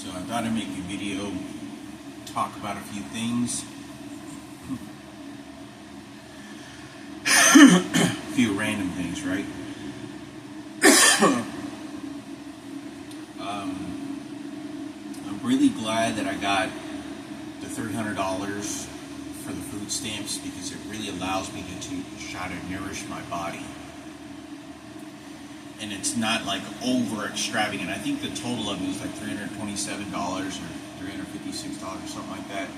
So I thought I'd make a video, talk about a few things. A few random things, right? I'm really glad that I got the $300 for the food stamps because it really allows me to try to nourish my body. And it's not like over extravagant. I think the total of it was like $327 or $356 or something like that,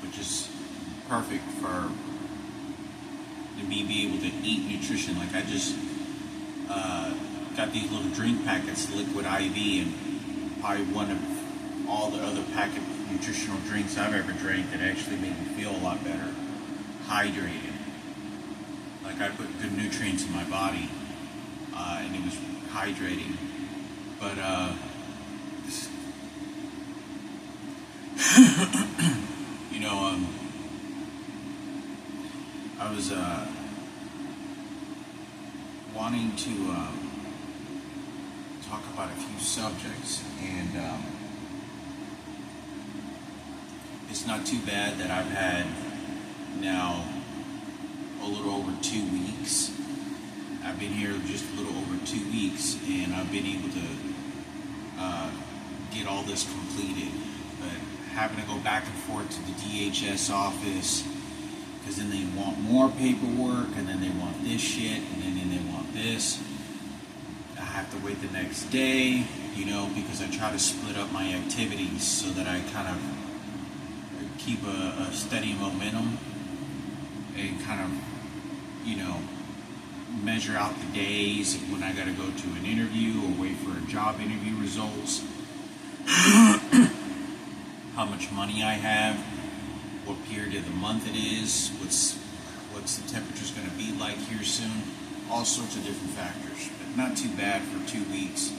which is perfect for me be able to eat nutrition. Like I just got these little drink packets, Liquid IV, and probably one of all the other packet nutritional drinks I've ever drank that actually made me feel a lot better, hydrated. Like I put good nutrients in my body. And it was hydrating, but I was wanting to talk about a few subjects, and it's not too bad that I've had now a little over 2 weeks. I've been here just a little over 2 weeks, and I've been able to get all this completed. But having to go back and forth to the DHS office, because then they want more paperwork, and then they want this shit, and then they want this. I have to wait the next day, because I try to split up my activities so that I kind of keep a steady momentum and kind of, measure out the days when I got to go to an interview or wait for a job interview results, how much money I have, what period of the month it is, what's the temperature's going to be like here soon, all sorts of different factors. But not too bad for 2 weeks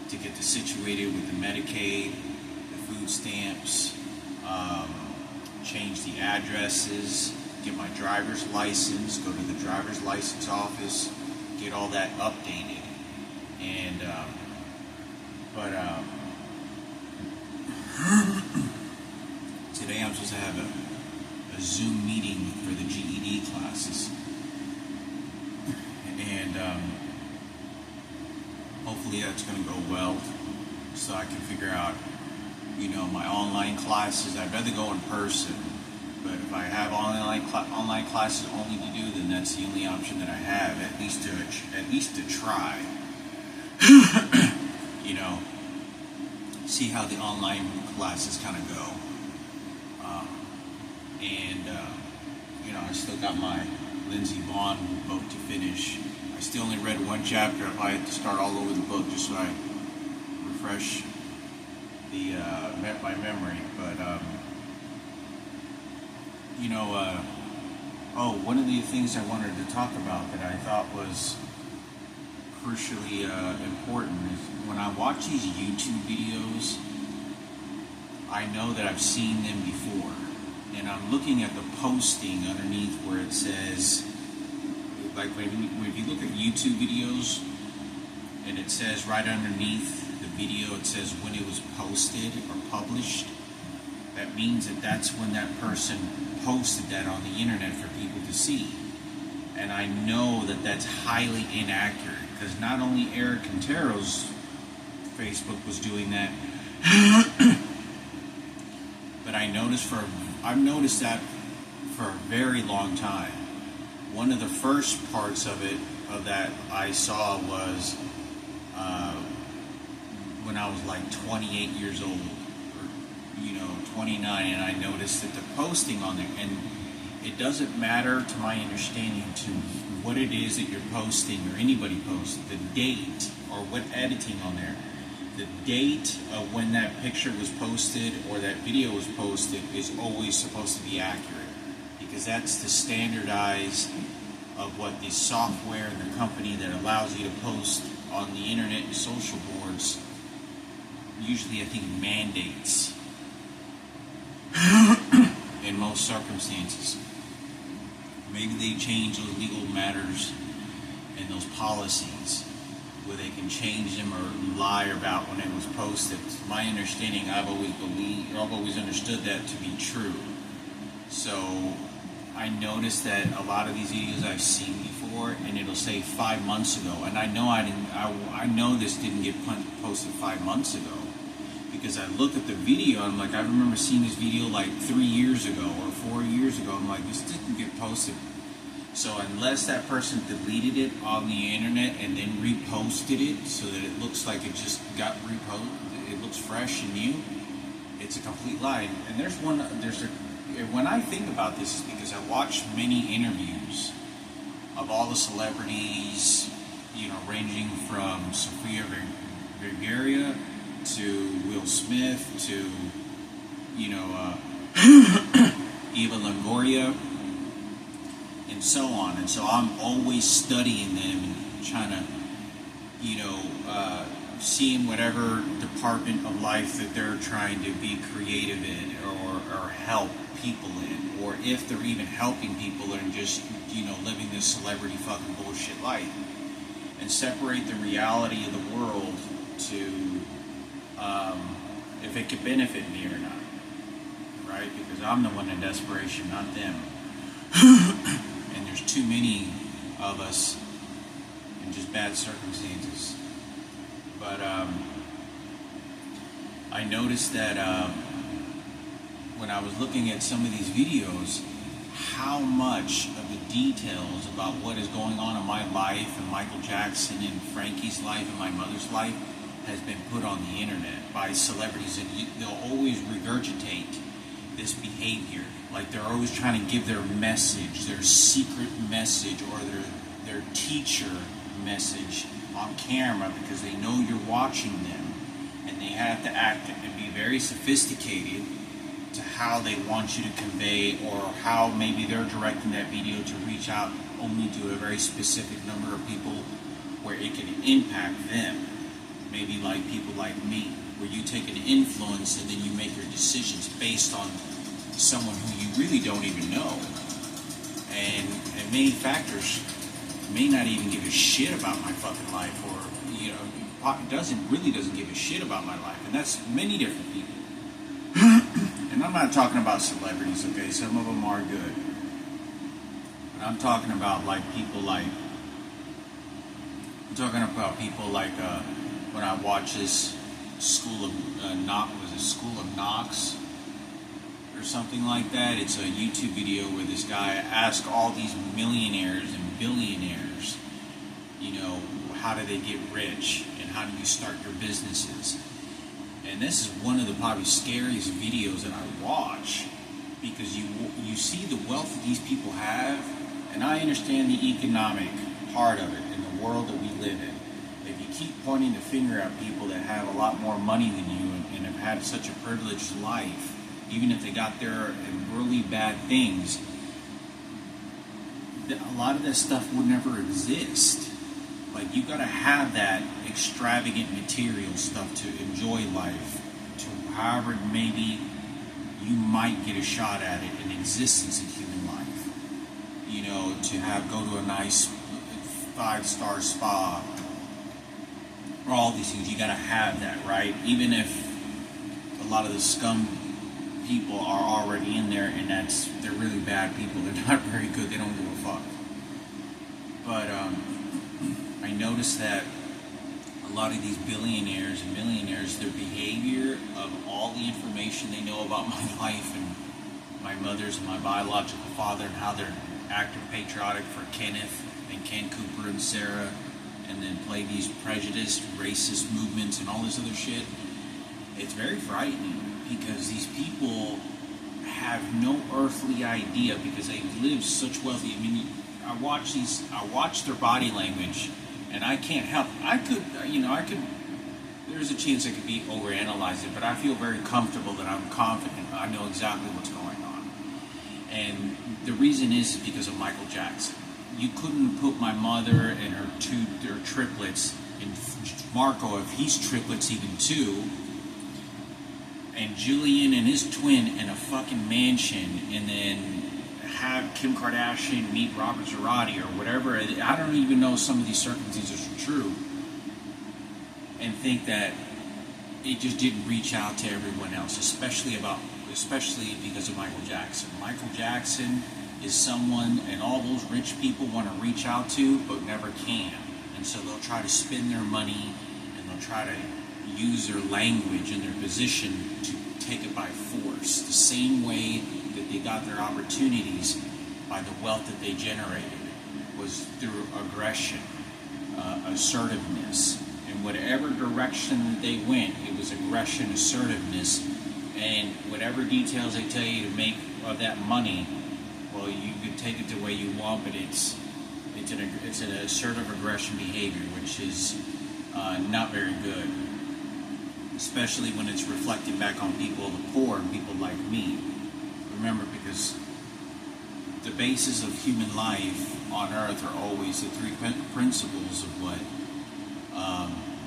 to get situated with the Medicaid, the food stamps, change the addresses, get my driver's license, go to the driver's license office, get all that updated. And today I'm supposed to have a Zoom meeting for the GED classes, and hopefully that's going to go well, so I can figure out my online classes. I'd rather go in person. But if I have online classes only to do, then that's the only option that I have, at least to try. See how the online classes kind of go. I still got my Lindsey Vonn book to finish. I still only read one chapter. I probably have to start all over the book just so I refresh my memory. But one of the things I wanted to talk about that I thought was crucially important is when I watch these YouTube videos, I know that I've seen them before, and I'm looking at the posting underneath where it says, like when you look at YouTube videos, and it says right underneath the video, it says when it was posted or published. That means that's when that person posted that on the internet for people to see. And I know that that's highly inaccurate, because not only Eric Contero's Facebook was doing that, but I've noticed that for a very long time. One of the first parts of that I saw was when I was like 28 years old, 29, and I noticed that the posting on there, and it doesn't matter to my understanding to what it is that you're posting or anybody posts, the date or what editing on there, the date of when that picture was posted or that video was posted is always supposed to be accurate, because that's the standardized of what the software and the company that allows you to post on the internet and social boards usually, I think, mandates in most circumstances. Maybe they change those legal matters and those policies where they can change them or lie about when it was posted. My understanding, I've always understood that to be true. So I noticed that a lot of these videos I've seen before, and it'll say 5 months ago, and I know I know this didn't get posted 5 months ago, because I look at the video and I'm like, I remember seeing this video like 3 years ago or 4 years ago. I'm like, this didn't get posted. So unless that person deleted it on the internet and then reposted it so that it looks like it just got reposted, it looks fresh and new, it's a complete lie. And when I think about this, is because I watch many interviews of all the celebrities, ranging from Sofia Vergara to Will Smith to, Eva Longoria, and so on. And so I'm always studying them and trying to, seeing whatever department of life that they're trying to be creative in or help people in, or if they're even helping people and just, living this celebrity fucking bullshit life, and separate the reality of the world to if it could benefit me or not, right? Because I'm the one in desperation, not them. And there's too many of us in just bad circumstances. But I noticed that when I was looking at some of these videos, how much of the details about what is going on in my life and Michael Jackson and Frankie's life and my mother's life has been put on the internet by celebrities, and they'll always regurgitate this behavior. Like they're always trying to give their message, their secret message, or their teacher message on camera, because they know you're watching them, and they have to act and be very sophisticated to how they want you to convey, or how maybe they're directing that video to reach out only to a very specific number of people where it can impact them. Maybe like people like me, where you take an influence and then you make your decisions based on someone who you really don't even know, and many factors may not even give a shit about my fucking life, or doesn't give a shit about my life, and that's many different people. And I'm not talking about celebrities, okay? Some of them are good, but I'm talking about people like when I watch this School of Knox or something like that. It's a YouTube video where this guy asks all these millionaires and billionaires, how do they get rich and how do you start your businesses? And this is one of the probably scariest videos that I watch, because you see the wealth that these people have, and I understand the economic part of it in the world that we live in. If you keep pointing the finger at people that have a lot more money than you and have had such a privileged life, even if they got there in really bad things, a lot of that stuff would never exist. Like, you gotta have that extravagant material stuff to enjoy life, to however maybe you might get a shot at it in existence in human life. To go to a nice 5-star spa, or all these things, you gotta have that, right? Even if a lot of the scum people are already in there, and they're really bad people, they're not very good, they don't give a fuck. But I noticed that a lot of these billionaires and millionaires, their behavior of all the information they know about my life and my mother's and my biological father, and how they're acting patriotic for Kenneth and Ken Cooper and Sarah, and then play these prejudiced, racist movements and all this other shit, it's very frightening, because these people have no earthly idea, because they've lived such wealthy. I mean, I watch their body language, and I can't help. There's a chance I could be overanalyzing, but I feel very comfortable that I'm confident. I know exactly what's going on. And the reason is because of Michael Jackson. You couldn't put my mother and their triplets, and Marco, if he's triplets even too, and Julian and his twin in a fucking mansion, and then have Kim Kardashian meet Robert Zarate or whatever. I don't even know if some of these circumstances are true, and think that it just didn't reach out to everyone else, especially because of Michael Jackson. Michael Jackson is someone, and all those rich people want to reach out to, but never can. And so they'll try to spend their money, and they'll try to use their language and their position to take it by force. The same way that they got their opportunities by the wealth that they generated was through aggression, assertiveness. In whatever direction that they went, it was aggression, assertiveness, and whatever details they tell you to make of that money, well, you can take it the way you want, but it's an assertive aggression behavior, which is not very good, especially when it's reflected back on people, the poor, and people like me. Remember, because the basis of human life on Earth are always the three principles of what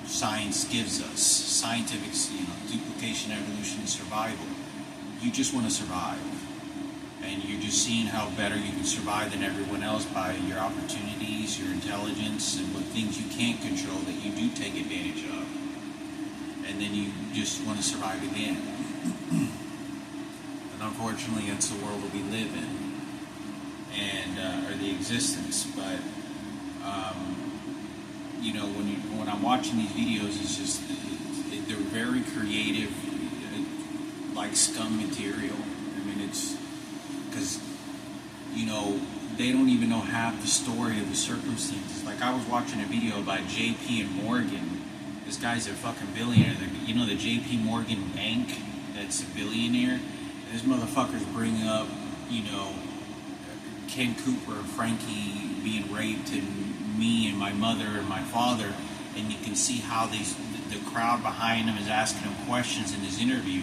science gives us: scientific, duplication, evolution, survival. You just want to survive, and you're just seeing how better you can survive than everyone else by your opportunities, your intelligence, and what things you can't control that you do take advantage of, and then you just want to survive again. And unfortunately, that's the world that we live in, and or the existence. But when I'm watching these videos, it's just they're very creative, like scum material. I mean, it's because they don't even know half the story of the circumstances. Like, I was watching a video by J.P. and Morgan. This guy's a fucking billionaire. The J.P. Morgan Bank, that's a billionaire. And this motherfucker's bringing up, Ken Cooper and Frankie being raped, and me and my mother and my father, and you can see how the crowd behind him is asking him questions in his interview,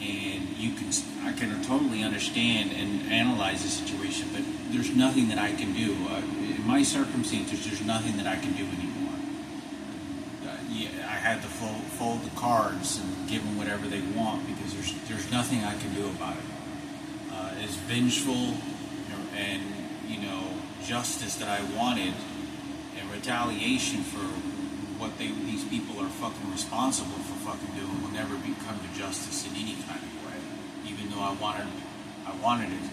and I can totally understand and analyze the situation, but there's nothing that I can do. In my circumstances, there's nothing that I can do anymore. I had to fold the cards and give them whatever they want, because there's nothing I can do about it. As vengeful and justice that I wanted, and retaliation for what these people are fucking responsible for fucking doing, will never come to justice in any kind of way. Even though I wanted it.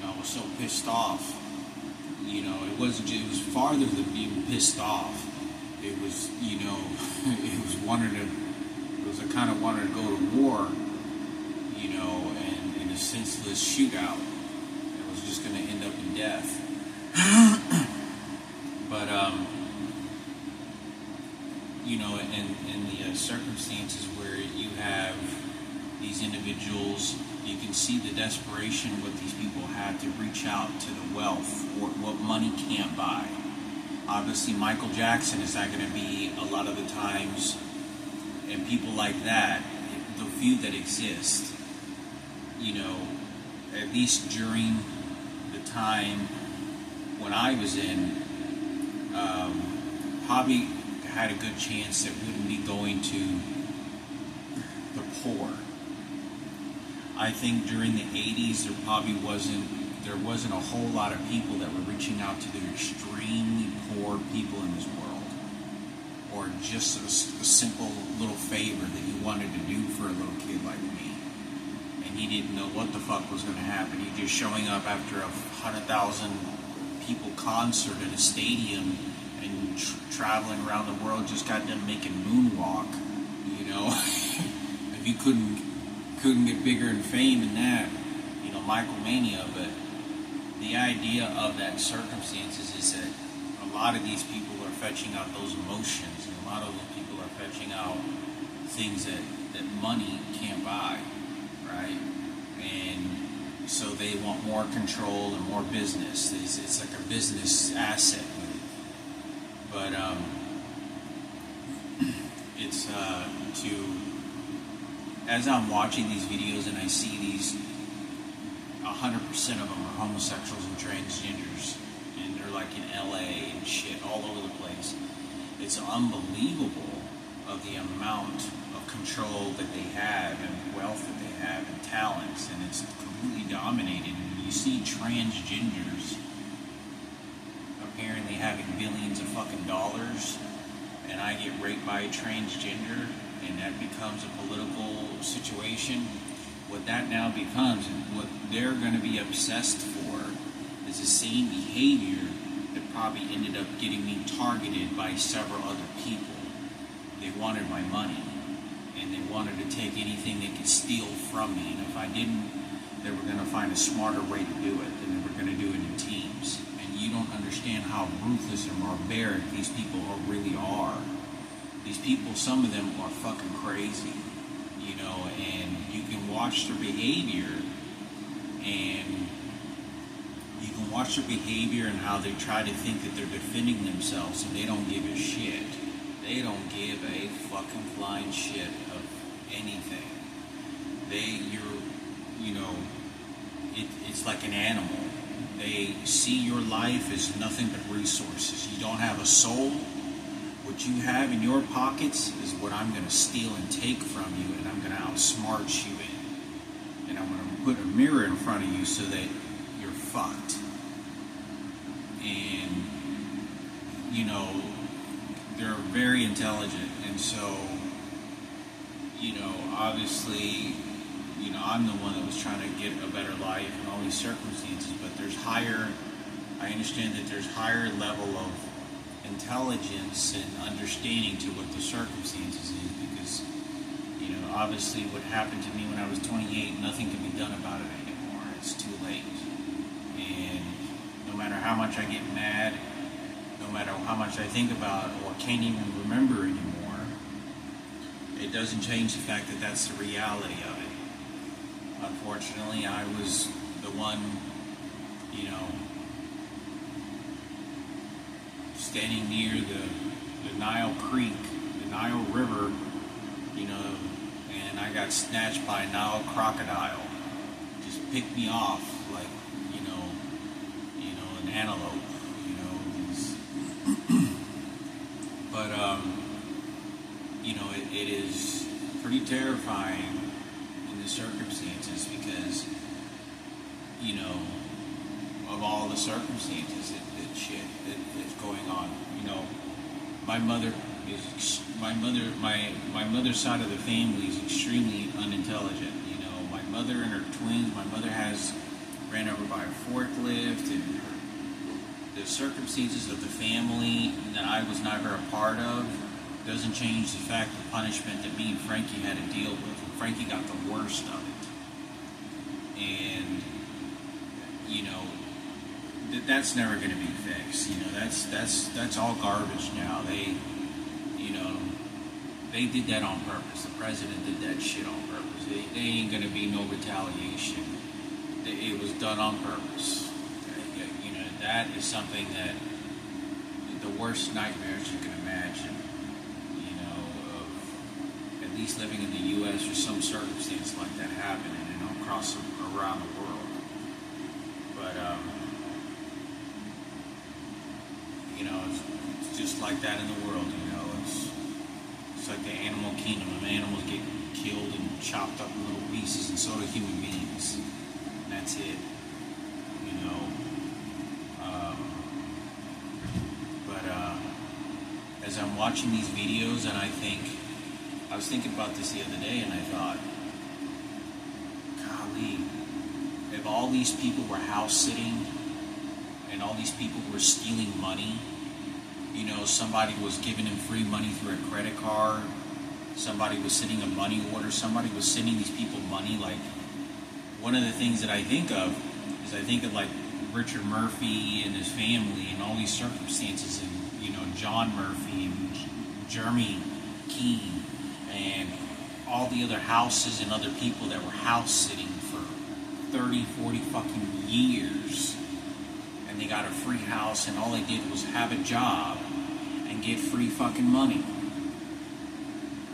I was so pissed off. It was farther than being pissed off. It was, I kind of wanted to go to war, and in a senseless shootout that was just going to end up in death. But in the circumstances where you have these individuals, you can see the desperation what these people had to reach out to the wealth, or what money can't buy. Obviously, Michael Jackson is not going to be a lot of the times, and people like that, the few that exist, at least during the time when I was in, probably had a good chance that wouldn't be going to the poor. I think during the 80s there wasn't a whole lot of people that were reaching out to the extremely poor people in this world, or just a simple little favor that you wanted to do for a little kid like me, and he didn't know what the fuck was going to happen. He just showing up after a 100,000 people concert in a stadium and traveling around the world, just got done making moonwalk. If you couldn't get bigger in fame than that, Michael Mania. But the idea of that circumstances is that a lot of these people are fetching out those emotions, and a lot of those people are fetching out things that money can't buy, right? And so they want more control and more business. It's like a business asset. But it's as I'm watching these videos and I see these, 100% of them are homosexuals and transgenders, and they're like in LA and shit all over the place. It's unbelievable of the amount of control that they have, and wealth that they have, and talents, and it's completely dominated. And you see transgenders apparently having billions of fucking dollars, and I get raped by a transgender, and that becomes a political situation, what that now becomes, and what they're going to be obsessed for, is the same behavior that probably ended up getting me targeted by several other people. They wanted my money, and they wanted to take anything they could steal from me, and if I didn't, they were going to find a smarter way to do it, and they were going to do it in teams. And you don't understand how ruthless and barbaric these people really are. These people, some of them are fucking crazy, you know, and you can watch their behavior, and you can watch their behavior and how they try to think that they're defending themselves, and they don't give a shit. They don't give a fucking flying shit of anything. It's like an animal. They see your life as nothing but resources. You don't have a soul. What you have in your pockets is what I'm going to steal and take from you, and I'm going to outsmart you in. And I'm going to put a mirror in front of you so that you're fucked. And, you know, they're very intelligent, and so, you know, obviously, you know, I'm the one that was trying to get a better life in all these circumstances, but I understand that there's higher level of intelligence and understanding to what the circumstances is, because, you know, obviously what happened to me when I was 28, nothing can be done about it anymore. It's too late. And no matter how much I get mad, no matter how much I think about or can't even remember anymore, it doesn't change the fact that that's the reality of it. Unfortunately, I was the one, you know, standing near the Nile Creek, the Nile River, you know, and I got snatched by a Nile crocodile. Just picked me off like, you know, an antelope, you know. But, you know, it is pretty terrifying in the circumstances because, you know, of all the circumstances that's going on. You know, my mother's side of the family is extremely unintelligent. You know, my mother and her twins, my mother has ran over by a forklift, and the circumstances of the family that I was never a part of doesn't change the fact of punishment that me and Frankie had to deal with. And Frankie got the worst of it. And, you know, that's never going to be fixed. You know, that's all garbage now. They, you know, they did that on purpose. The president did that shit on purpose. They ain't going to be no retaliation. It was done on purpose. You know, that is something that the worst nightmares you can imagine. You know, of at least living in the U.S. or some circumstance like that happening, you know, around the world. But you know, it's just like that in the world. You know, it's like the animal kingdom. Animals get killed and chopped up in little pieces, and so do human beings. And that's it. You know. As I'm watching these videos, and I was thinking about this the other day, and I thought, golly, if all these people were house sitting, and all these people were stealing money, you know, somebody was giving them free money through a credit card, somebody was sending a money order, somebody was sending these people money. Like, one of the things that I think of is I think of like Richard Murphy and his family and all these circumstances, and, you know, John Murphy and Jeremy Keene and all the other houses and other people that were house sitting for 30, 40 fucking years. And they got a free house, and all they did was have a job and get free fucking money.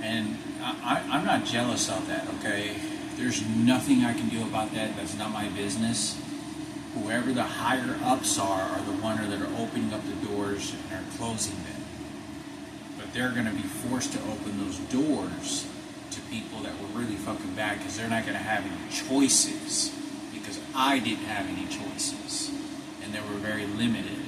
And I'm not jealous of that, okay? There's nothing I can do about that. That's not my business. Whoever the higher ups are the ones that are opening up the doors and are closing them. But they're going to be forced to open those doors to people that were really fucking bad, because they're not going to have any choices, because I didn't have any choices, and they were very limited.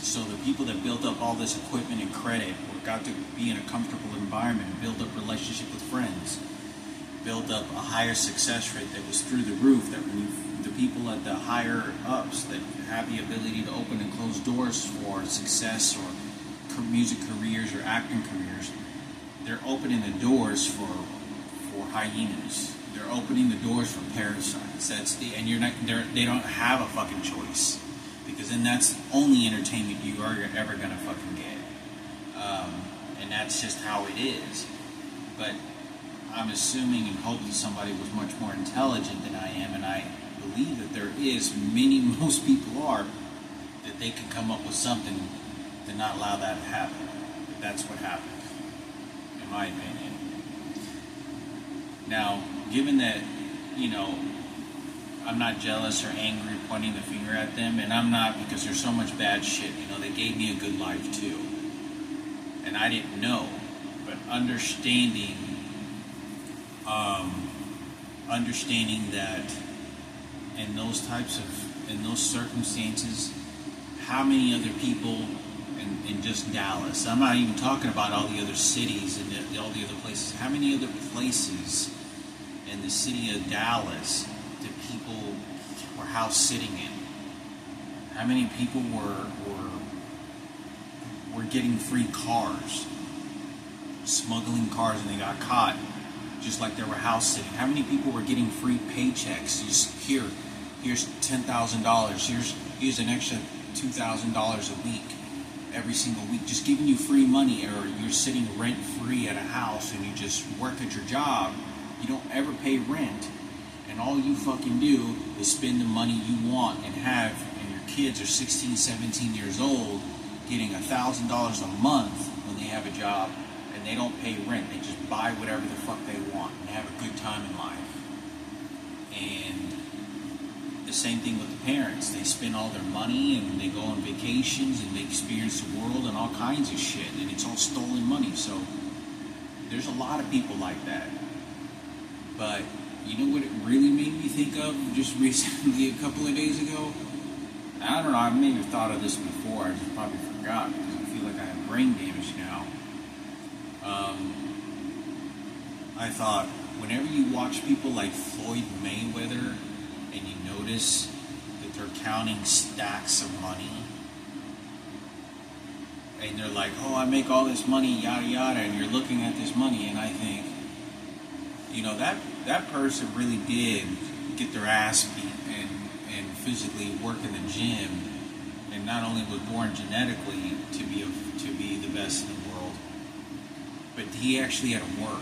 So the people that built up all this equipment and credit, or got to be in a comfortable environment, build up relationship with friends, build up a higher success rate that was through the roof, that when the people at the higher ups that have the ability to open and close doors for success or music careers or acting careers, they're opening the doors for hyenas. They're opening the doors for parasites. And they don't have a fucking choice, because then that's the only entertainment you are ever gonna fucking get. And that's just how it is. But I'm assuming and hope that somebody was much more intelligent than I am, and I believe that there is, most people are, that they can come up with something to not allow that to happen. But that's what happened, in my opinion. Now, given that, I'm not jealous or angry pointing the finger at them, and I'm not, because there's so much bad shit. They gave me a good life too. And I didn't know, but understanding that in those circumstances, how many other people in just Dallas, I'm not even talking about all the other cities and all the other places, how many other places in the city of Dallas did people were house sitting in? How many people were getting free cars, smuggling cars, and they got caught just like they were house sitting? How many people were getting free paychecks? Just here's $10,000. Here's an extra $2,000 a week, every single week, just giving you free money. Or you're sitting rent free at a house and you just work at your job. You don't ever pay rent, and all you fucking do is spend the money you want and have, and your kids are 16, 17 years old, getting $1,000 a month when they have a job, and they don't pay rent. They just buy whatever the fuck they want and have a good time in life. And the same thing with the parents. They spend all their money and they go on vacations and they experience the world and all kinds of shit, and it's all stolen money. So there's a lot of people like that. But you know what it really made me think of just recently, a couple of days ago? I don't know, I may have thought of this before, I just probably forgot because I feel like I have brain damage now. I thought, whenever you watch people like Floyd Mayweather and you notice that they're counting stacks of money, and they're like, oh, I make all this money, yada yada, and you're looking at this money, and I think, that person really did get their ass beat and physically work in the gym, and not only was born genetically to be the best in the world, but he actually had to work.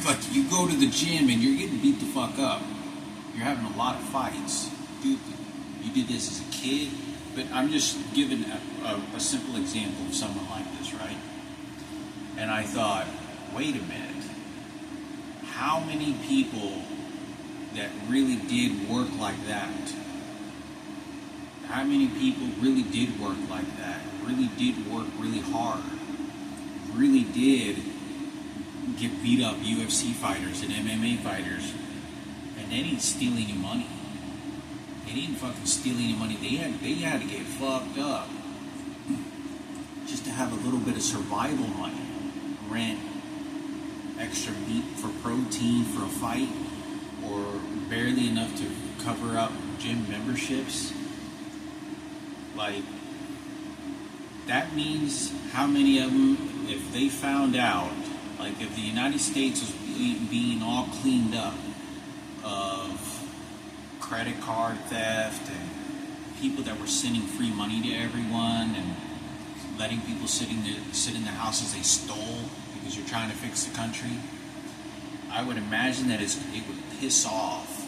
Like, you go to the gym and you're getting beat the fuck up. You're having a lot of fights. Dude, you did this as a kid, but I'm just giving a simple example of someone like this, right? And I thought, wait a minute. How many people that really did work like that? How many people really did work like that? Really did work really hard? Really did get beat up UFC fighters and MMA fighters, and they didn't steal any money. They didn't fucking steal any money. They had to get fucked up just to have a little bit of survival money, rent, extra meat for protein for a fight, or barely enough to cover up gym memberships. Like, that means how many of them, if they found out, like if the United States was being all cleaned up of credit card theft and people that were sending free money to everyone and letting people sit in the houses they stole because you're trying to fix the country, I would imagine that it would piss off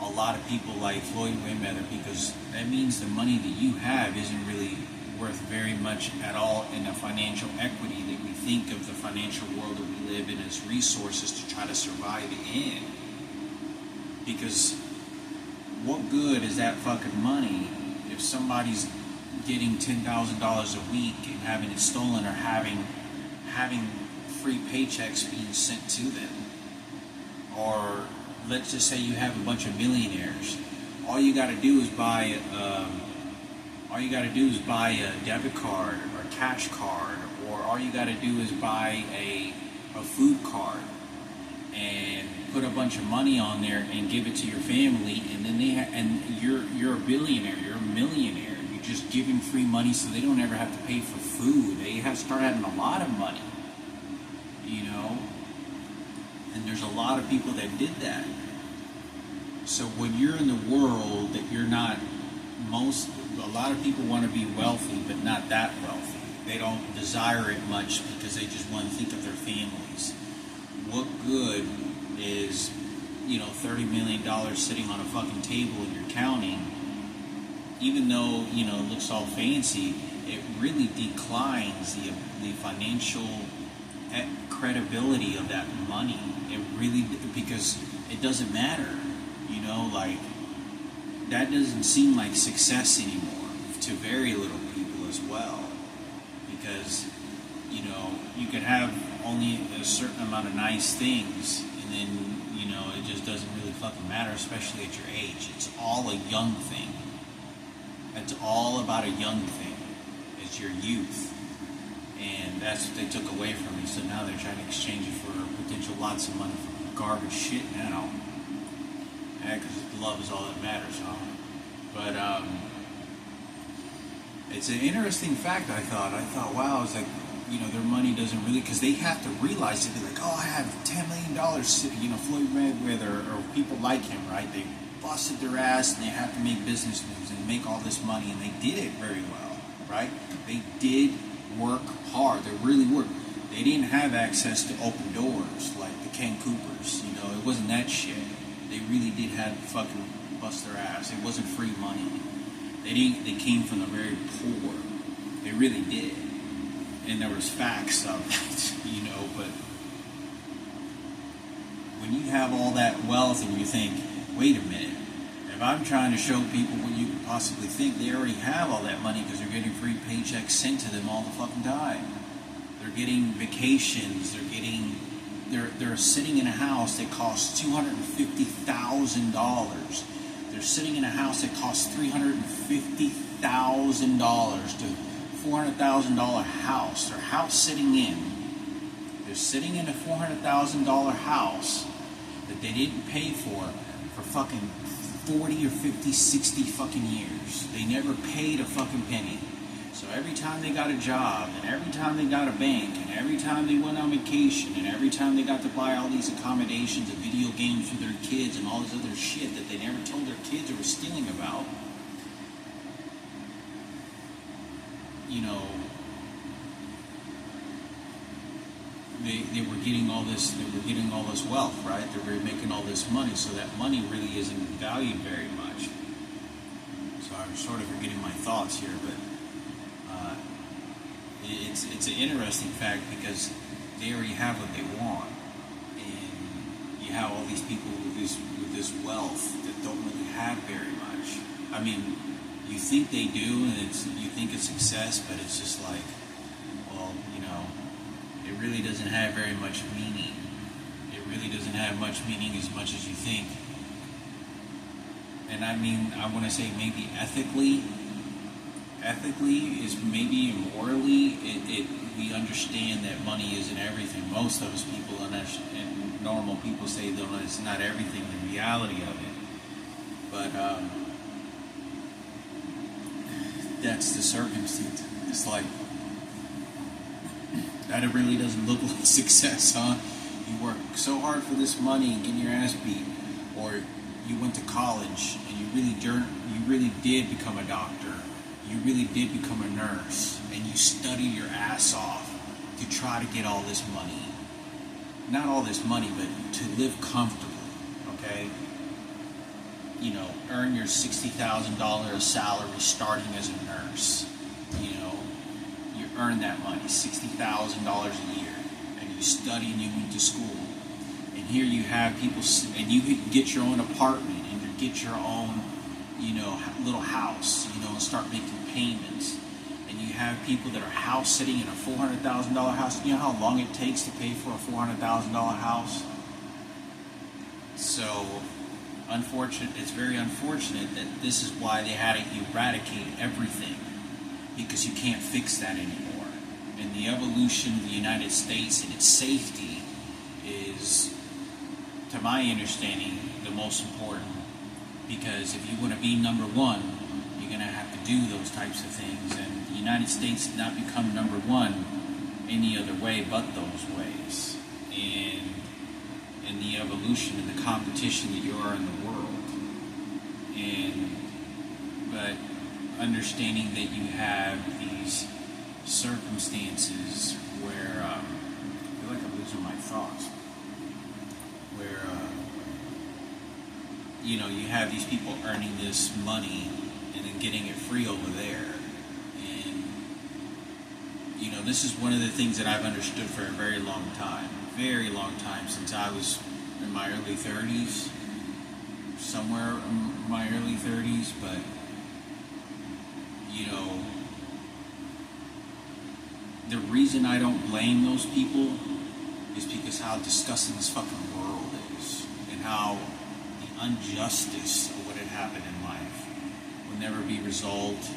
a lot of people like Floyd Mayweather, because that means the money that you have isn't really worth very much at all in a financial equity that we think of the financial world that we live in as resources to try to survive in. Because what good is that fucking money if somebody's getting $10,000 a week and having it stolen, or having free paychecks being sent to them? Or let's just say you have a bunch of millionaires. All you got to do is buy All you got to do is buy a debit card or a cash card, or all you got to do is buy a food card and put a bunch of money on there and give it to your family, and then and you're a billionaire, you're a millionaire. You're just giving free money so they don't ever have to pay for food. They have to start having a lot of money, you know. And there's a lot of people that did that. So when you're in the world that you're not a lot of people want to be wealthy, but not that wealthy. They don't desire it much because they just want to think of their families. What good is, $30 million sitting on a fucking table and you're counting? Even though, it looks all fancy, it really declines the financial credibility of that money. It really, because it doesn't matter, that doesn't seem like success anymore to very little people as well, because you can have only a certain amount of nice things, and then it just doesn't really fucking matter, especially at your age. It's all a young thing. It's all about a young thing. It's your youth, and that's what they took away from me. So now they're trying to exchange it for potential lots of money for garbage shit now. Because love is all that matters, huh? But it's an interesting fact. I thought, wow, it's like, their money doesn't really, because they have to realize it. They're like, oh, I have $10 million. Floyd Mayweather or people like him, right? They busted their ass and they have to make business moves and make all this money, and they did it very well, right? They did work hard. They really worked. They didn't have access to open doors like the Ken Coopers. It wasn't that shit. They really did have to fucking bust their ass. It wasn't free money. They came from the very poor. They really did. And there was facts of it, but when you have all that wealth and you think, wait a minute, if I'm trying to show people what you could possibly think, they already have all that money because they're getting free paychecks sent to them all the fucking time. They're getting vacations. They're sitting in a house that costs $250,000. They're sitting in a house that costs $350,000 to $400,000 house. Their house they're sitting in a $400,000 house that they didn't pay for fucking 40 or 50, 60 fucking years. They never paid a fucking penny. So every time they got a job, and every time they got a bank, and every time they went on vacation, and every time they got to buy all these accommodations and video games for their kids and all this other shit that they never told their kids or were stealing about, they were getting all this. They were getting all this wealth, right? They were making all this money, so that money really isn't valued very much. So I'm sort of forgetting my thoughts here, but it's an interesting fact because they already have what they want, and you have all these people with this wealth that don't really have very much. I mean, you think they do, and you think it's success, but it's just like, well, it really doesn't have very much meaning. It really doesn't have much meaning as much as you think. And I mean, I want to say maybe ethically is maybe morally, we understand that money isn't everything. Most of us people and normal people say that it's not everything, the reality of it. But that's the circumstance. It's like, that it really doesn't look like success, huh? You work so hard for this money and getting your ass beat, or you went to college and you really did become a doctor, you really did become a nurse, and you studied your ass off to try to get all this money. Not all this money, but to live comfortably, okay? Earn your $60,000 salary starting as a nurse. You earn that money, $60,000 a year, and you study and you went to school. And here you have people, and you get your own apartment, and you get your own, little house, and start making payments. And you have people that are house sitting in a $400,000 house. You know how long it takes to pay for a $400,000 house? So unfortunate. It's very unfortunate that this is why they had to eradicate everything, because you can't fix that anymore. And the evolution of the United States and its safety is, to my understanding, the most important. Because if you want to be number one, you're going to have to do those types of things. And the United States did not become number one any other way but those ways. And the evolution and the competition that you are in the world. But understanding that you have these circumstances where I feel like I'm losing my thoughts, where you have these people earning this money and then getting it free over there, and this is one of the things that I've understood for a very long time, since I was in my early 30s, somewhere in my early 30s, but the reason I don't blame those people is because how disgusting this fucking world is, and how the injustice of what had happened in life will never be resolved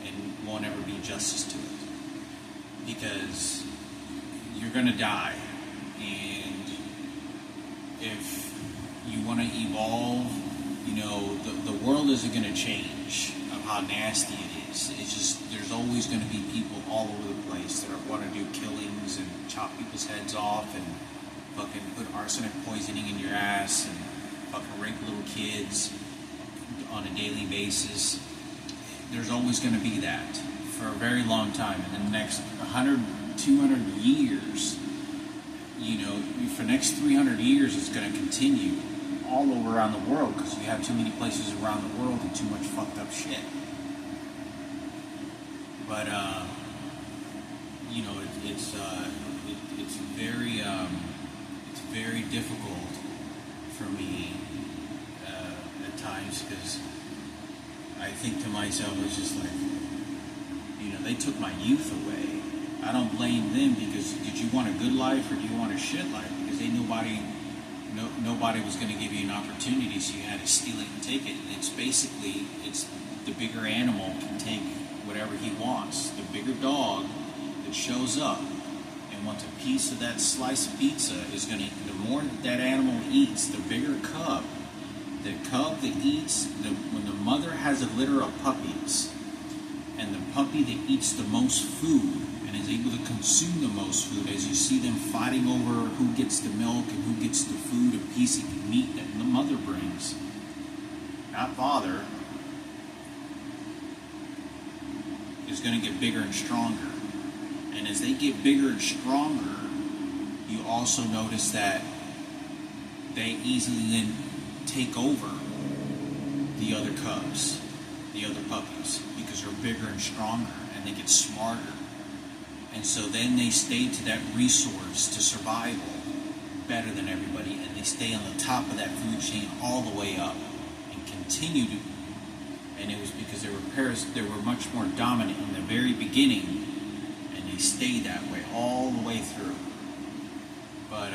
and won't ever be justice to it. Because you're gonna die, and if you want to evolve, the world isn't gonna change of how nasty it is. It's just, there's always going to be people all over the place that want to do killings and chop people's heads off and fucking put arsenic poisoning in your ass and fucking rape little kids on a daily basis. There's always going to be that for a very long time. And in the next 100, 200 years, for the next 300 years, it's going to continue all over around the world, because you have too many places around the world and too much fucked up shit. But it's very difficult for me at times, because I think to myself, it's just like, they took my youth away. I don't blame them, because did you want a good life or do you want a shit life? Because nobody was going to give you an opportunity, so you had to steal it and take it. And it's the bigger animal can take whatever he wants. The bigger dog that shows up and wants a piece of that slice of pizza is going to, the more that animal eats, the bigger cub. The cub that eats, when the mother has a litter of puppies, and the puppy that eats the most food and is able to consume the most food, as you see them fighting over who gets the milk and who gets the food, a piece of meat that the mother brings, not father, is going to get bigger and stronger. And as they get bigger and stronger, you also notice that they easily then take over the other cubs, the other puppies, because they're bigger and stronger and they get smarter. And so then they stay to that resource to survival better than everybody, and they stay on the top of that food chain all the way up and continue to. And it was because they were much more dominant in the very beginning, and they stayed that way all the way through. But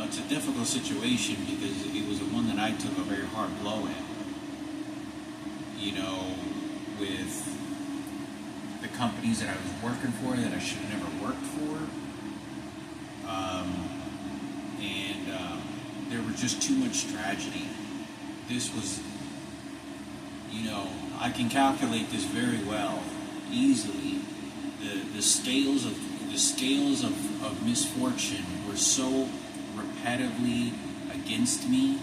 it's a difficult situation, because it was the one that I took a very hard blow in. With the companies that I was working for that I should have never worked for. There was just too much tragedy. This was, I can calculate this very well, easily. The scales of misfortune were so repetitively against me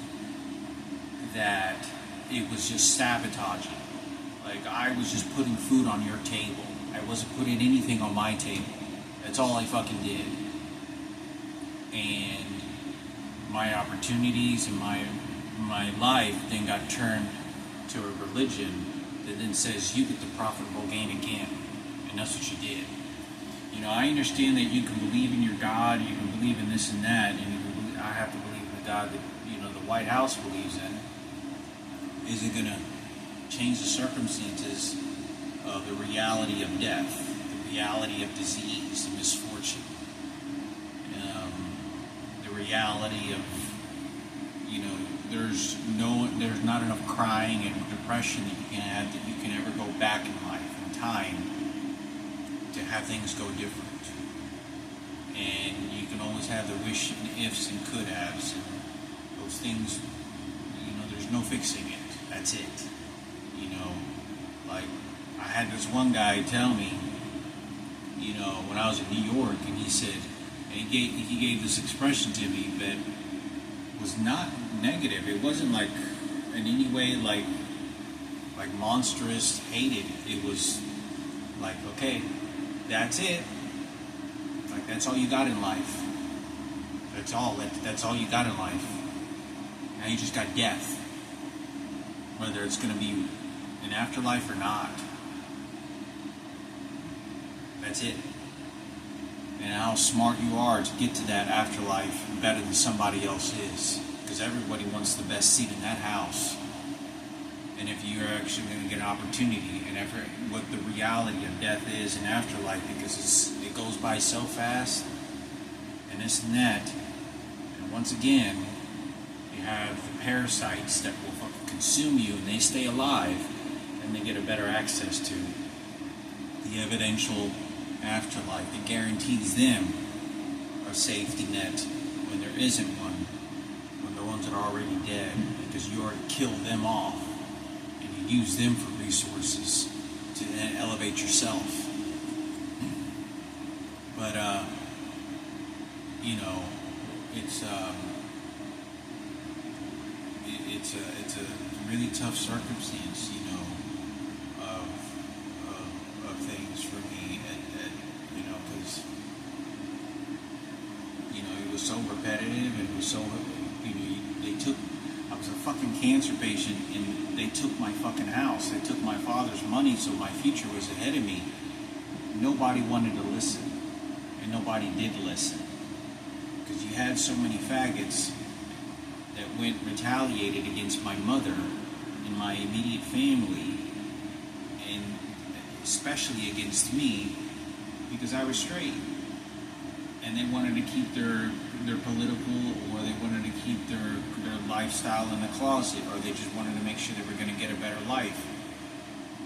that it was just sabotaging. Like, I was just putting food on your table. I wasn't putting anything on my table. That's all I fucking did. And my opportunities and my life then got turned to a religion that then says you get the profitable gain again. And that's what you did. I understand that you can believe in your God, you can believe in this and that, and I have to believe in the God that, the White House believes in. Isn't going to change the circumstances of the reality of death. reality of disease and misfortune, the reality of, you know, there's not enough crying and depression that you can have, that you can ever go back in life and time to have things go different. And you can always have the wish and ifs and could haves, and those things, you know, there's no fixing it. That's it. You know, like, I had this one guy tell me, you know, when I was in New York, and he said, and he gave this expression to me that was not negative. It wasn't like in any way like monstrous, hated. It was like, okay, that's it. Like, that's all you got in life. That's all you got in life. Now you just got death. Whether it's going to be an afterlife or not. That's it. And how smart you are to get to that afterlife better than somebody else is. Because everybody wants the best seat in that house. And if you're actually going to get an opportunity, and what the reality of death is in afterlife, because it goes by so fast, and this and that, and once again, you have the parasites that will fucking consume you, and they stay alive, and they get a better access to the evidential afterlife that guarantees them a safety net when there isn't one, when the ones that are already dead, because you already killed them off. Use them for resources to then elevate yourself. But you know, it's a really tough circumstance, you know, of things for me, you know, because, you know, it was so repetitive, and it was so, you know, I was a fucking cancer patient, and they took my fucking house. They took my father's money, so my future was ahead of me. Nobody wanted to listen, and nobody did listen, because you had so many faggots that retaliated against my mother and my immediate family, and especially against me, because I was straight. And they wanted to keep their political, or they wanted to keep their lifestyle in the closet, or they just wanted to make sure they were going to get a better life.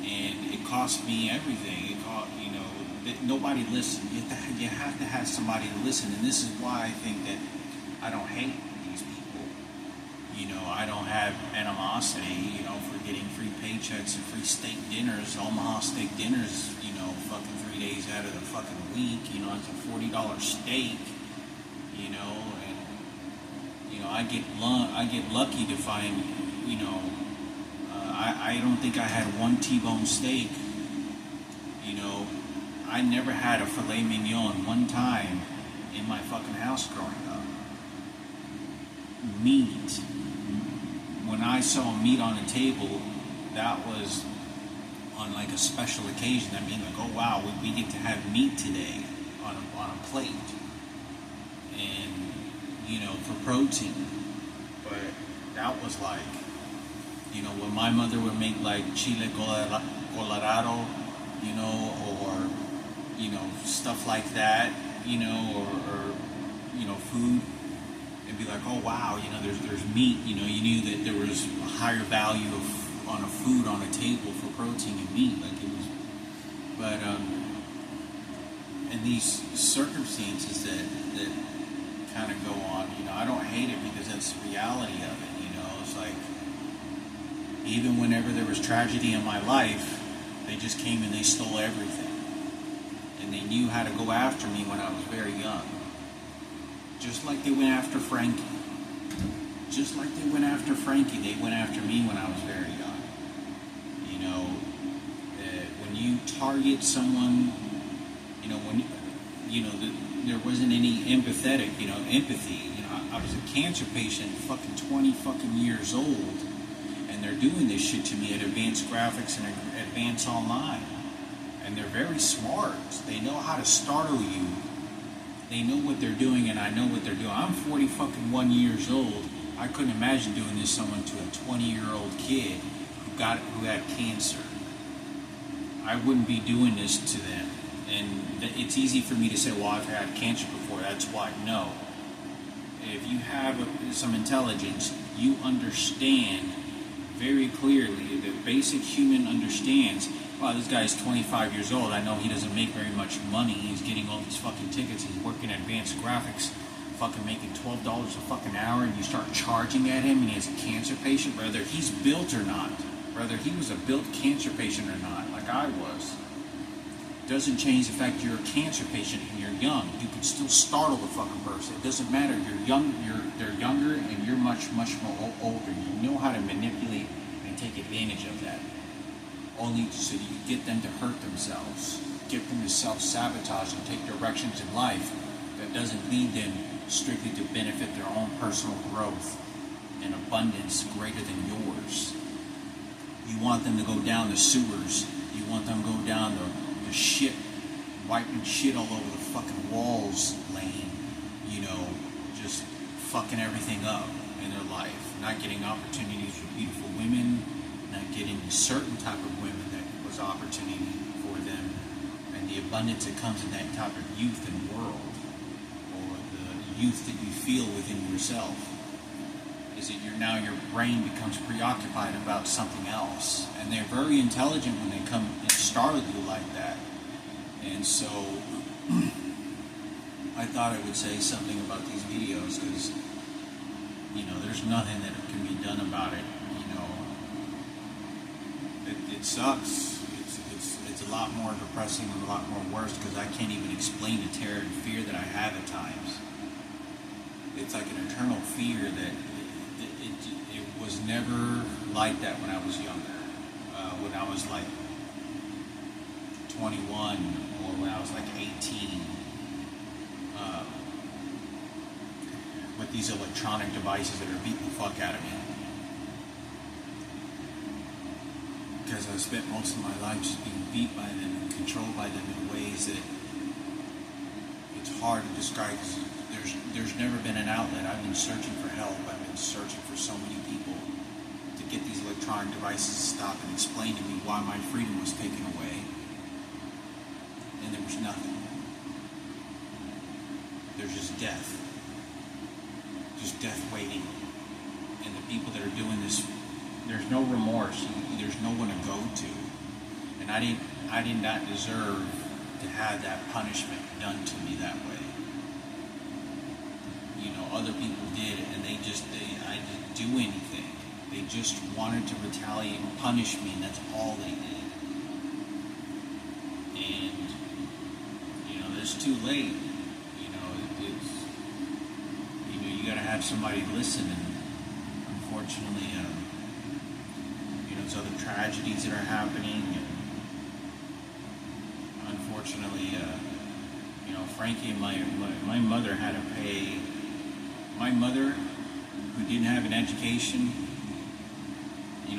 And it cost me everything. It cost, you know, nobody listened. You have to have somebody to listen, and this is why I think that I don't hate these people. You know, I don't have animosity, you know, for getting free paychecks and free steak dinners, Omaha steak dinners, you know, fucking 3 days out of the fucking week. You know, it's a $40 steak, you know, and, you know, I get lucky to find, you know, I don't think I had one T-bone steak, you know. I never had a filet mignon one time in my fucking house growing up. Meat. When I saw meat on the table, that was on like a special occasion. I mean, like, oh wow, we get to have meat today on a plate, and, you know, for protein. But that was like, you know, when my mother would make like chile colorado, you know, or, you know, stuff like that, you know, or you know, food, it'd be like, oh wow, you know, there's meat, you know, you knew that there was a higher value on a food on a table for protein and meat, like it was. But in these circumstances that kind of go on, you know, I don't hate it, because that's the reality of it, you know. It's like, even whenever there was tragedy in my life, they just came and they stole everything. And they knew how to go after me when I was very young. Just like they went after Frankie. Just like they went after Frankie, they went after me when I was very young. You know, when you target someone, you know, there wasn't any empathy. You know, I was a cancer patient, fucking 20 fucking years old, and they're doing this shit to me at Advanced Graphics and Advanced Online. And they're very smart. They know how to startle you. They know what they're doing, and I know what they're doing. I'm 41 years old. I couldn't imagine doing this to a 20-year-old kid who had cancer. I wouldn't be doing this to them. And it's easy for me to say, well, I've had cancer before, that's why. No. If you have some intelligence, you understand very clearly, the basic human understands, wow, this guy's 25 years old, I know he doesn't make very much money, he's getting all these fucking tickets, he's working at Advanced Graphics, fucking making $12 a fucking hour, and you start charging at him, and he has a cancer patient, whether he's built or not, whether he was a built cancer patient or not, like I was, doesn't change the fact you're a cancer patient and you're young. You can still startle the fucking person. It doesn't matter. You're young. They're younger, and you're much more older. You know how to manipulate and take advantage of that, only so you get them to hurt themselves, get them to self-sabotage and take directions in life that doesn't lead them strictly to benefit their own personal growth and abundance greater than yours. You want them to go down the sewers. You want them to go down the shit, wiping shit all over the fucking walls lane, just fucking everything up in their life, not getting opportunities for beautiful women, not getting a certain type of women that was opportunity for them, and the abundance that comes in that type of youth and world, or the youth that you feel within yourself, is that your brain becomes preoccupied about something else. And they're very intelligent when they come and startle you like that. And so I thought I would say something about these videos, because there's nothing that can be done about it. It sucks. It's a lot more depressing and a lot more worse, because I can't even explain the terror and fear that I have at times. It's like an eternal fear that it was never like that when I was younger. When I was like 21, or when I was like 18, with these electronic devices that are beating the fuck out of me. Because I spent most of my life just being beat by them and controlled by them in ways that it's hard to describe. There's never been an outlet. I've been searching for help. I've been searching for so many people to get these electronic devices to stop and explain to me why my freedom was taken away. And there was nothing. There's just death. Just death waiting. And the people that are doing this, there's no remorse. There's no one to go to. And I did not deserve to have that punishment done to me that way. Other people did, and I didn't do anything. They just wanted to retaliate and punish me, and that's all they did. And, it's too late. You gotta have somebody listen, and unfortunately, there's other tragedies that are happening, and unfortunately, Frankie and my mother had to pay. My mother, who didn't have an education,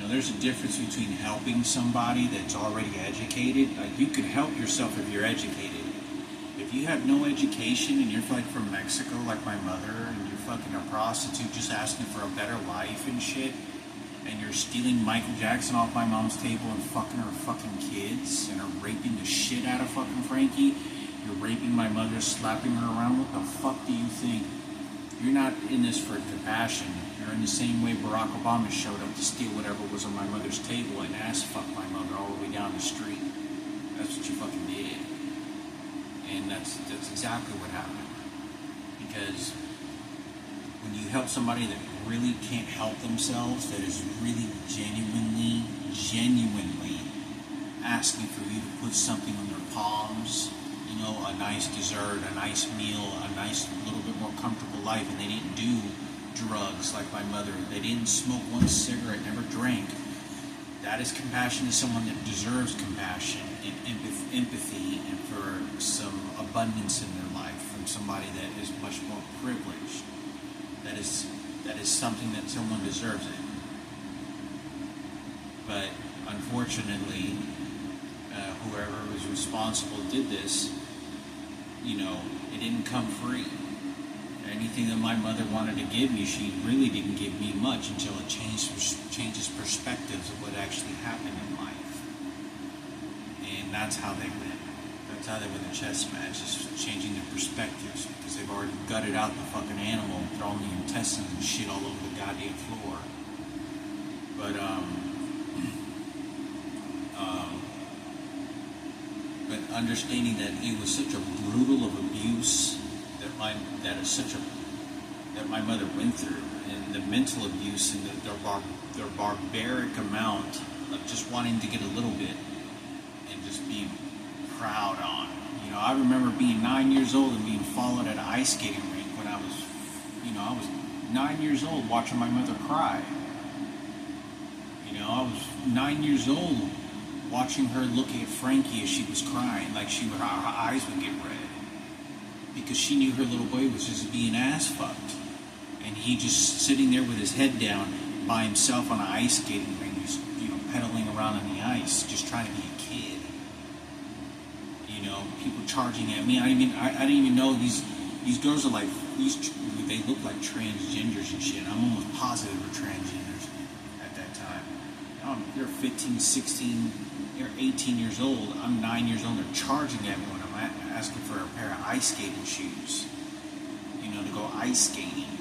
there's a difference between helping somebody that's already educated. Like, you can help yourself if you're educated. If you have no education and you're like from Mexico, like my mother, and you're fucking a prostitute just asking for a better life and shit, and you're stealing Michael Jackson off my mom's table and fucking her fucking kids, and are raping the shit out of fucking Frankie, you're raping my mother, slapping her around, what the fuck do you think? You're not in this for compassion. You're in the same way Barack Obama showed up to steal whatever was on my mother's table and ass fuck my mother all the way down the street. That's what you fucking did. And that's exactly what happened. Because when you help somebody that really can't help themselves, that is really genuinely asking for you to put something on their palms, a nice dessert, a nice meal, a nice little bit more comfortable life, and they didn't do drugs like my mother. They didn't smoke one cigarette, never drank. That is compassion to someone that deserves compassion and empathy, and for some abundance in their life from somebody that is much more privileged. That is something that someone deserves it. But unfortunately, whoever was responsible did this. It didn't come free. Anything that my mother wanted to give me, she really didn't give me much until it changes perspectives of what actually happened in life. And that's how they win. That's how they win the chess match, is changing their perspectives, because they've already gutted out the fucking animal, throwing the intestines and shit all over the goddamn floor. But understanding that it was such a brutal of abuse that my mother went through, and the mental abuse and their barbaric amount of just wanting to get a little bit and just being proud on. You know, I remember being 9 years old and being followed at an ice skating rink when I was 9 years old watching my mother cry. You know, I was 9 years old watching her looking at Frankie as she was crying, like her eyes would get red, because she knew her little boy was just being ass fucked, and he just sitting there with his head down by himself on an ice skating rink, just, you know, pedaling around on the ice, just trying to be a kid. You know, people charging at me. I didn't even know these girls are like they look like transgenders and shit. I'm almost positive they're transgenders at that time. They're 15, 16. They're 18 years old. I'm 9 years old. They're charging at me when I'm asking for a pair of ice skating shoes, you know, to go ice skating.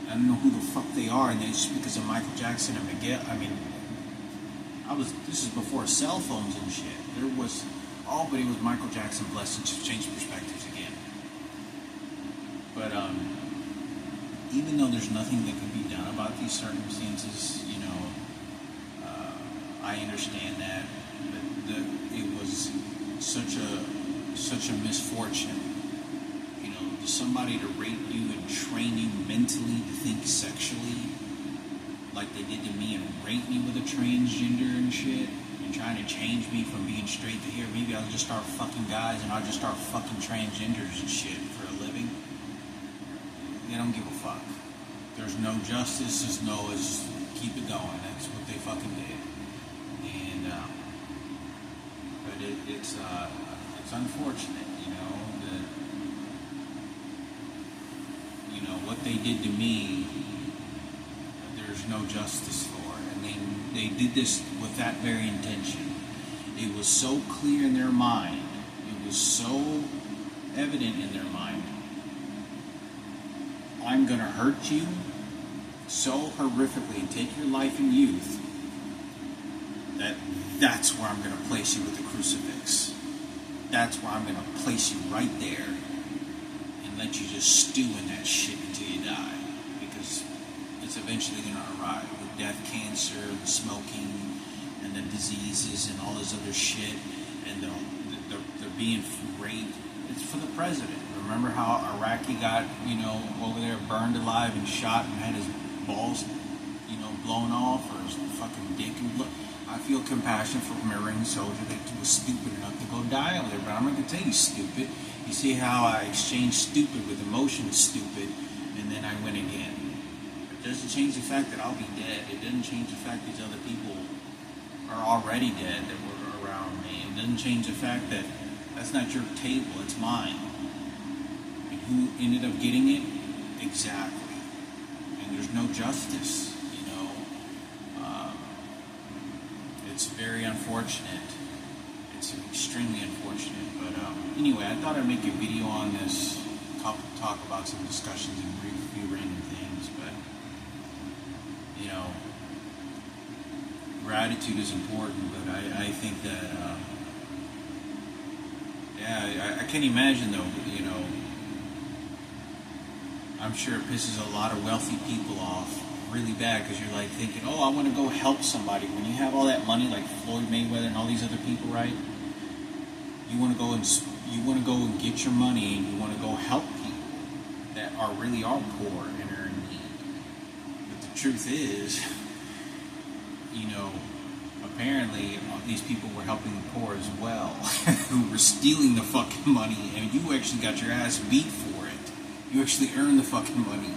I don't know who the fuck they are, and it's just because of Michael Jackson and Miguel. I mean, this is before cell phones and shit. There was but it was Michael Jackson, blessed and just changed perspectives again. But even though there's nothing that can be done about these circumstances, you know, I understand that. It was such a misfortune, you know, somebody to rape you and train you mentally to think sexually like they did to me, and rape me with a transgender and shit, and trying to change me from being straight to here. Maybe I'll just start fucking guys and I'll just start fucking transgenders and shit for a living. They don't give a fuck. There's no justice. It's just keep it going. That's what they fucking did. And but it's unfortunate, you know, that, you know, what they did to me, there's no justice for, and they did this with that very intention. It was so clear in their mind, it was so evident in their mind, I'm gonna hurt you so horrifically and take your life and youth, that's where I'm going to place you with the crucifix. That's where I'm going to place you right there and let you just stew in that shit until you die, because it's eventually going to arrive with death, cancer, the smoking, and the diseases and all this other shit, and they're being raped. It's for the president. Remember how Iraqi got, you know, over there burned alive and shot and had his balls, you know, blown off, or his fucking dick. I feel compassion for a Marine soldier that was stupid enough to go die over there, but I'm not going to tell you stupid. You see how I exchanged stupid with emotion stupid, and then I win again. It doesn't change the fact that I'll be dead. It doesn't change the fact these other people are already dead that were around me. It doesn't change the fact that that's not your table, it's mine. And who ended up getting it? Exactly. And there's no justice, you know. It's very unfortunate. It's extremely unfortunate. But anyway, I thought I'd make a video on this, talk about some discussions and a few random things. But, you know, gratitude is important, but I think that, yeah, I can't imagine though, you know, I'm sure it pisses a lot of wealthy people off really bad, because you're like thinking, oh, I want to go help somebody. When you have all that money, like Floyd Mayweather and all these other people, right? You want to go and get your money, and you want to go help people that really are poor and are in need. But the truth is, you know, apparently these people were helping the poor as well, who were stealing the fucking money, and you actually got your ass beat for it. You actually earned the fucking money.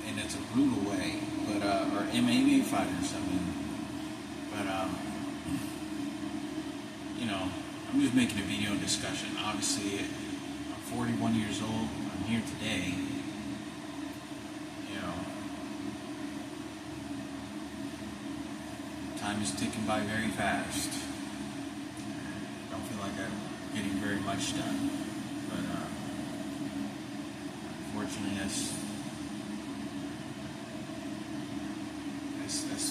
And it's a brutal way, but or MMA fight or something. But you know, I'm just making a video discussion. Obviously, I'm 41 years old. I'm here today. You know, time is ticking by very fast. I don't feel like I've getting very much done. But unfortunately, that's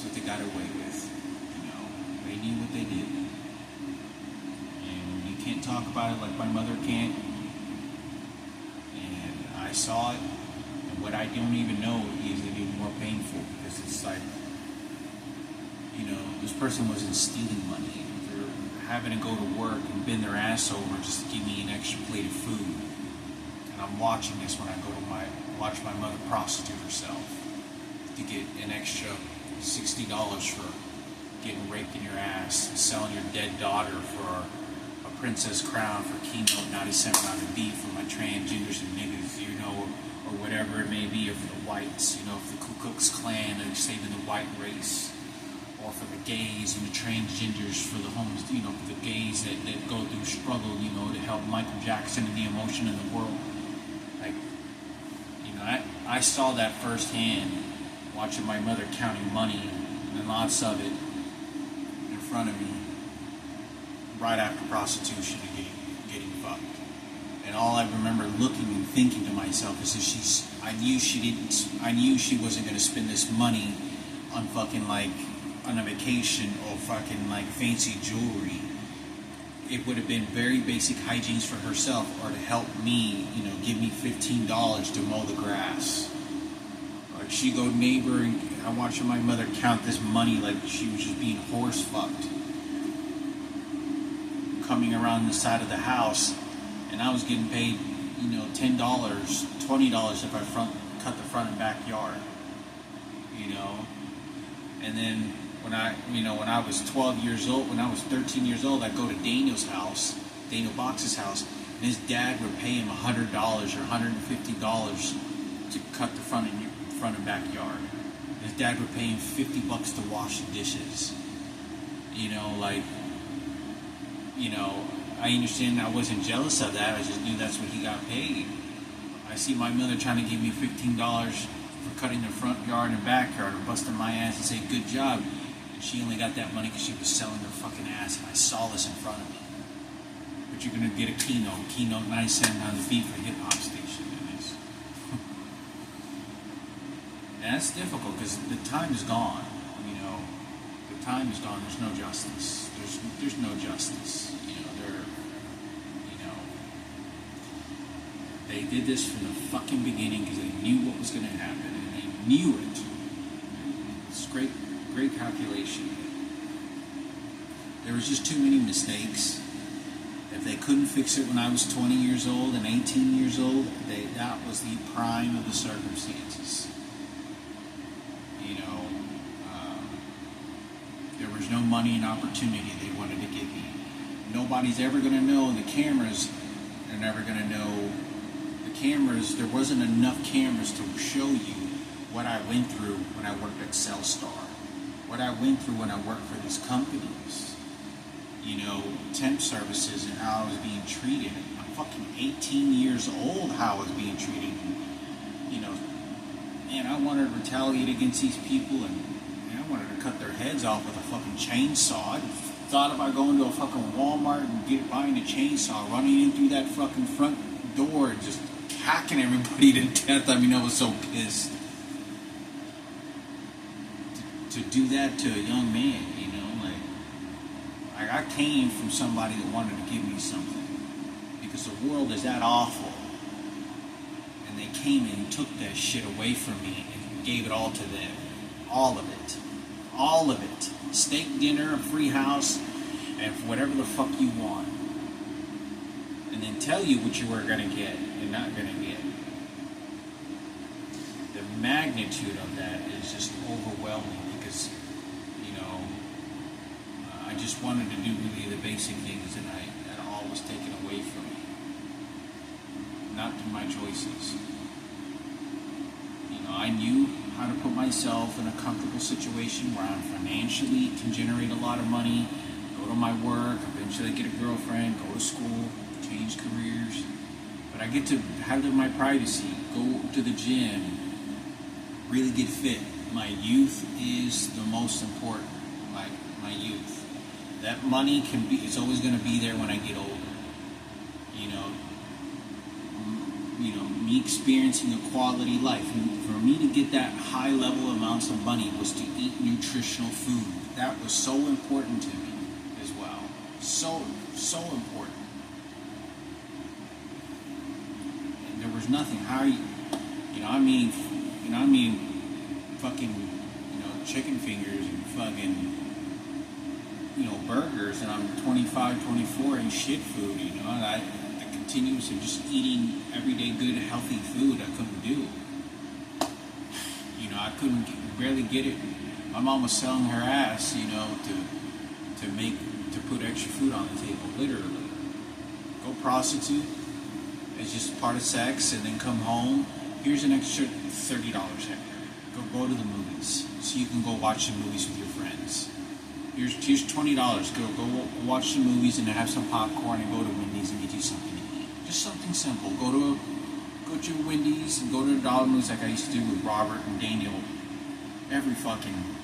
what they got away with. You know, they knew what they did, and you can't talk about it like my mother can't. And I saw it, and what I don't even know is even more painful, because it's like, you know, this person wasn't stealing money. They're having to go to work and bend their ass over just to give me an extra plate of food. And I'm watching this when I go to watch my mother prostitute herself to get an extra $60 for getting raped in your ass, and selling your dead daughter for a princess crown for Keynote 97 on the beat for my transgenders and niggas, you know, or whatever it may be, or for the whites, you know, for the Ku Klux Klan and saving the white race, or for the gays and the transgenders, for the homeless, you know, for the gays that go through struggle, you know, to help Michael Jackson and the emotion in the world. Like, you know, I saw that firsthand, watching my mother counting money, and lots of it, in front of me, right after prostitution and getting fucked. And all I remember looking and thinking to myself is that I knew she wasn't going to spend this money on fucking, like, on a vacation or fucking, like, fancy jewelry. It would have been very basic hygienes for herself, or to help me, you know, give me $15 to mow the grass. Like, she go neighbor, and I watching my mother count this money like she was just being horse fucked, coming around the side of the house, and I was getting paid, you know, $10, $20 if I cut the front and backyard, you know. And then when I was 12 years old, when I was 13 years old, I'd go to Daniel Box's house, and his dad would pay him $100 or $150 to cut the front and backyard. His dad would pay him $50 to wash the dishes. You know, like, you know, I understand I wasn't jealous of that. I just knew that's what he got paid. I see my mother trying to give me $15 for cutting the front yard and backyard, or busting my ass and say, good job. And she only got that money because she was selling her fucking ass, and I saw this in front of me. But you're going to get a Keynote 97 on the beat for hip hop station. And that's difficult because the time is gone. You know, the time is gone. There's no justice. There's no justice. They did this from the fucking beginning because they knew what was going to happen, and they knew it. It's great calculation. There was just too many mistakes. If they couldn't fix it when I was 20 years old and 18 years old, that was the prime of the circumstances. You know, there was no money and opportunity they wanted to give me. Nobody's ever going to know. The cameras are never going to know. Cameras, there wasn't enough cameras to show you what I went through when I worked at Cellstar, what I went through when I worked for these companies, you know, temp services, and how I was being treated. I'm fucking 18 years old, how I was being treated. You know, man, I wanted to retaliate against these people, and I wanted to cut their heads off with a fucking chainsaw. I thought about going to a fucking Walmart and buying a chainsaw, running in through that fucking front door and just hacking everybody to death. I mean, I was so pissed to do that to a young man, you know. Like I came from somebody that wanted to give me something, because the world is that awful, and they came and took that shit away from me and gave it all to them. All of it. Steak dinner, a free house, and whatever the fuck you want, and then tell you what you were going to get and not going to get. The magnitude of that is just overwhelming, because, you know, I just wanted to do really the basic things that all was taken away from me. Not through my choices. You know, I knew how to put myself in a comfortable situation where I financially can generate a lot of money, go to my work, eventually get a girlfriend, go to school, change careers. But I get to have my privacy, go to the gym, really get fit. My youth is the most important. My youth. That money is always going to be there when I get older. You know, me experiencing a quality life. And for me to get that high level amounts of money was to eat nutritional food. That was so important to me as well. So important. And there was nothing. How you know, I mean, fucking, chicken fingers and fucking, burgers, and I'm 25, 24, and shit food, and I continuous of just eating everyday good, healthy food I couldn't do. I couldn't barely get it. My mom was selling her ass, to put extra food on the table, literally. Go prostitute, it's just part of sex, and then come home, here's an extra $30 extra. Go to the movies, so you can go watch the movies with your friends. Here's $20. Go watch the movies and have some popcorn and go to Wendy's and get you something to eat. Just something simple. Go to Wendy's and go to the Dollar Movies like I used to do with Robert and Daniel every fucking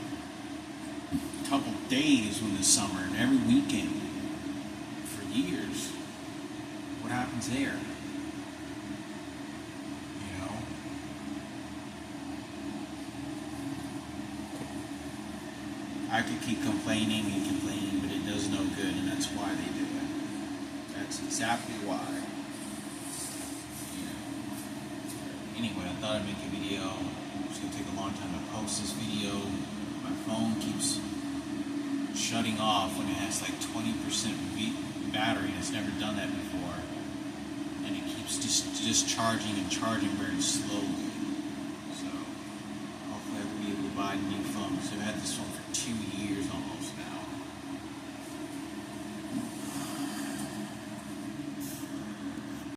couple days in the summer and every weekend for years. What happens there? I could keep complaining and complaining, but it does no good, and that's why they do it. That's exactly why. Anyway, I thought I'd make a video. It's going to take a long time to post this video. My phone keeps shutting off when it has like 20% battery, and it's never done that before. And it keeps just charging and charging very slowly. So, hopefully I will be able to buy a new phone. So I've had this phone for 2 years almost.